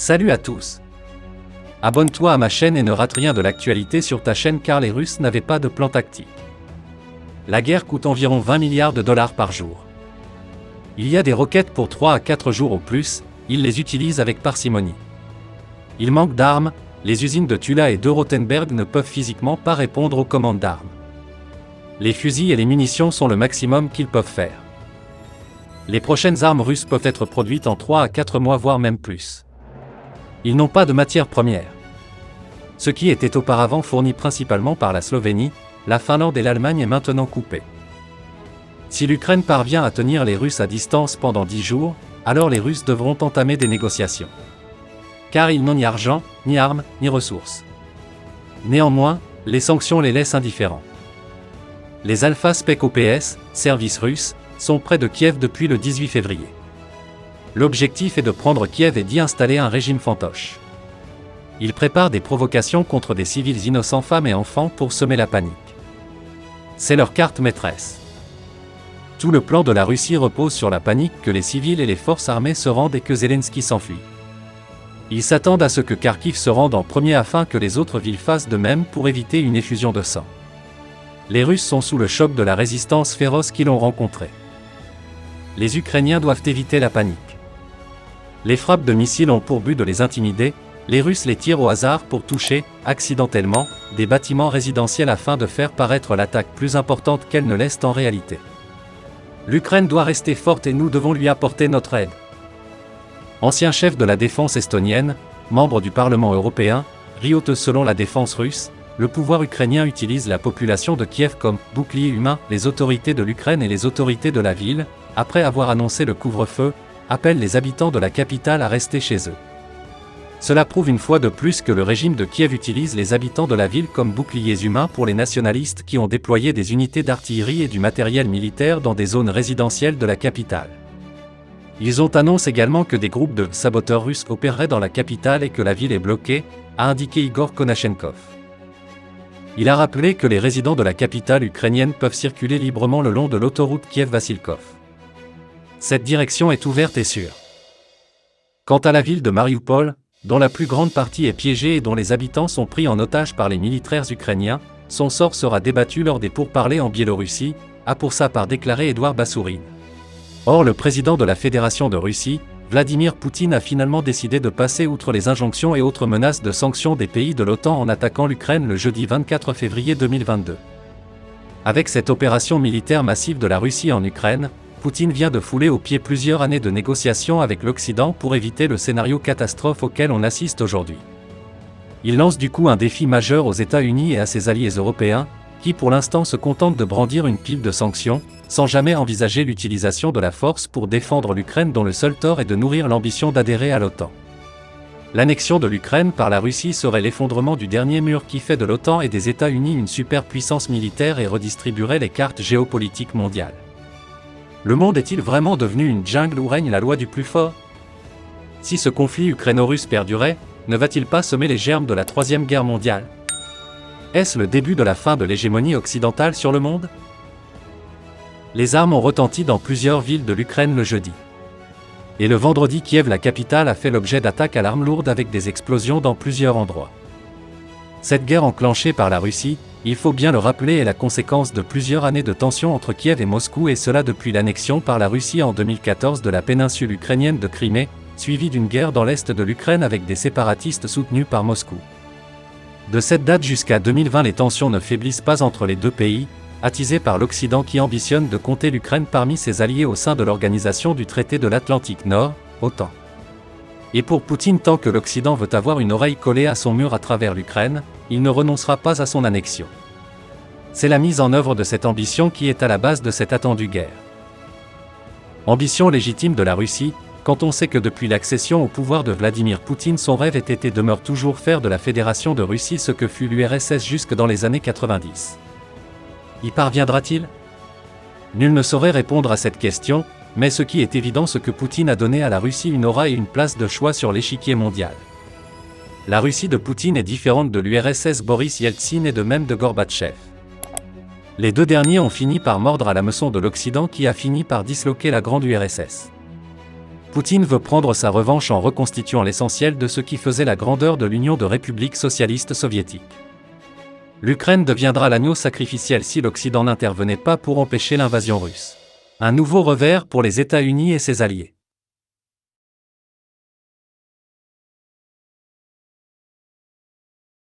Salut à tous. Abonne-toi à ma chaîne et ne rate rien de l'actualité sur ta chaîne car les Russes n'avaient pas de plan tactique. La guerre coûte environ 20 milliards de dollars par jour. Il y a des roquettes pour 3 à 4 jours au plus, ils les utilisent avec parcimonie. Il manque d'armes, les usines de Tula et de Rotenberg ne peuvent physiquement pas répondre aux commandes d'armes. Les fusils et les munitions sont le maximum qu'ils peuvent faire. Les prochaines armes russes peuvent être produites en 3 à 4 mois voire même plus. Ils n'ont pas de matières premières. Ce qui était auparavant fourni principalement par la Slovénie, la Finlande et l'Allemagne est maintenant coupé. Si l'Ukraine parvient à tenir les Russes à distance pendant 10 jours, alors les Russes devront entamer des négociations. Car ils n'ont ni argent, ni armes, ni ressources. Néanmoins, les sanctions les laissent indifférents. Les Alpha Spec OPS, services russes, sont près de Kiev depuis le 18 février. L'objectif est de prendre Kiev et d'y installer un régime fantoche. Ils préparent des provocations contre des civils innocents, femmes et enfants pour semer la panique. C'est leur carte maîtresse. Tout le plan de la Russie repose sur la panique que les civils et les forces armées se rendent et que Zelensky s'enfuit. Ils s'attendent à ce que Kharkiv se rende en premier afin que les autres villes fassent de même pour éviter une effusion de sang. Les Russes sont sous le choc de la résistance féroce qu'ils ont rencontrée. Les Ukrainiens doivent éviter la panique. Les frappes de missiles ont pour but de les intimider, les Russes les tirent au hasard pour toucher, accidentellement, des bâtiments résidentiels afin de faire paraître l'attaque plus importante qu'elle ne l'est en réalité. L'Ukraine doit rester forte et nous devons lui apporter notre aide. Ancien chef de la défense estonienne, membre du Parlement européen, riote selon la défense russe, le pouvoir ukrainien utilise la population de Kiev comme bouclier humain. Les autorités de l'Ukraine et les autorités de la ville, après avoir annoncé le couvre-feu, appellent les habitants de la capitale à rester chez eux. Cela prouve une fois de plus que le régime de Kiev utilise les habitants de la ville comme boucliers humains pour les nationalistes qui ont déployé des unités d'artillerie et du matériel militaire dans des zones résidentielles de la capitale. Ils ont annoncé également que des groupes de saboteurs russes opéreraient dans la capitale et que la ville est bloquée, a indiqué Igor Konashenkov. Il a rappelé que les résidents de la capitale ukrainienne peuvent circuler librement le long de l'autoroute Kiev-Vassilkov. Cette direction est ouverte et sûre. Quant à la ville de Mariupol, dont la plus grande partie est piégée et dont les habitants sont pris en otage par les militaires ukrainiens, son sort sera débattu lors des pourparlers en Biélorussie, a pour sa part déclaré Édouard Bassourine. Or le président de la Fédération de Russie, Vladimir Poutine a finalement décidé de passer outre les injonctions et autres menaces de sanctions des pays de l'OTAN en attaquant l'Ukraine le jeudi 24 février 2022. Avec cette opération militaire massive de la Russie en Ukraine, Poutine vient de fouler aux pieds plusieurs années de négociations avec l'Occident pour éviter le scénario catastrophe auquel on assiste aujourd'hui. Il lance du coup un défi majeur aux États-Unis et à ses alliés européens, qui pour l'instant se contentent de brandir une pile de sanctions, sans jamais envisager l'utilisation de la force pour défendre l'Ukraine dont le seul tort est de nourrir l'ambition d'adhérer à l'OTAN. L'annexion de l'Ukraine par la Russie serait l'effondrement du dernier mur qui fait de l'OTAN et des États-Unis une superpuissance militaire et redistribuerait les cartes géopolitiques mondiales. Le monde est-il vraiment devenu une jungle où règne la loi du plus fort? Si ce conflit ukraino-russe perdurait, ne va-t-il pas semer les germes de la Troisième Guerre mondiale? Est-ce le début de la fin de l'hégémonie occidentale sur le monde? Les armes ont retenti dans plusieurs villes de l'Ukraine le jeudi. Et le vendredi, Kiev, la capitale, a fait l'objet d'attaques à l'arme lourde avec des explosions dans plusieurs endroits. Cette guerre enclenchée par la Russie, il faut bien le rappeler, est la conséquence de plusieurs années de tensions entre Kiev et Moscou et cela depuis l'annexion par la Russie en 2014 de la péninsule ukrainienne de Crimée, suivie d'une guerre dans l'est de l'Ukraine avec des séparatistes soutenus par Moscou. De cette date jusqu'à 2020, les tensions ne faiblissent pas entre les deux pays, attisées par l'Occident qui ambitionne de compter l'Ukraine parmi ses alliés au sein de l'Organisation du Traité de l'Atlantique Nord, OTAN. Et pour Poutine, tant que l'Occident veut avoir une oreille collée à son mur à travers l'Ukraine, il ne renoncera pas à son annexion. C'est la mise en œuvre de cette ambition qui est à la base de cette attendue guerre. Ambition légitime de la Russie, quand on sait que depuis l'accession au pouvoir de Vladimir Poutine, son rêve était et demeure toujours faire de la Fédération de Russie ce que fut l'URSS jusque dans les années 90. Y parviendra-t-il? Nul ne saurait répondre à cette question, mais ce qui est évident, c'est que Poutine a donné à la Russie une aura et une place de choix sur l'échiquier mondial. La Russie de Poutine est différente de l'URSS Boris Yeltsin et de même de Gorbatchev. Les deux derniers ont fini par mordre à l'hameçon de l'Occident qui a fini par disloquer la grande URSS. Poutine veut prendre sa revanche en reconstituant l'essentiel de ce qui faisait la grandeur de l'Union de républiques socialistes soviétiques. L'Ukraine deviendra l'agneau sacrificiel si l'Occident n'intervenait pas pour empêcher l'invasion russe. Un nouveau revers pour les États-Unis et ses alliés.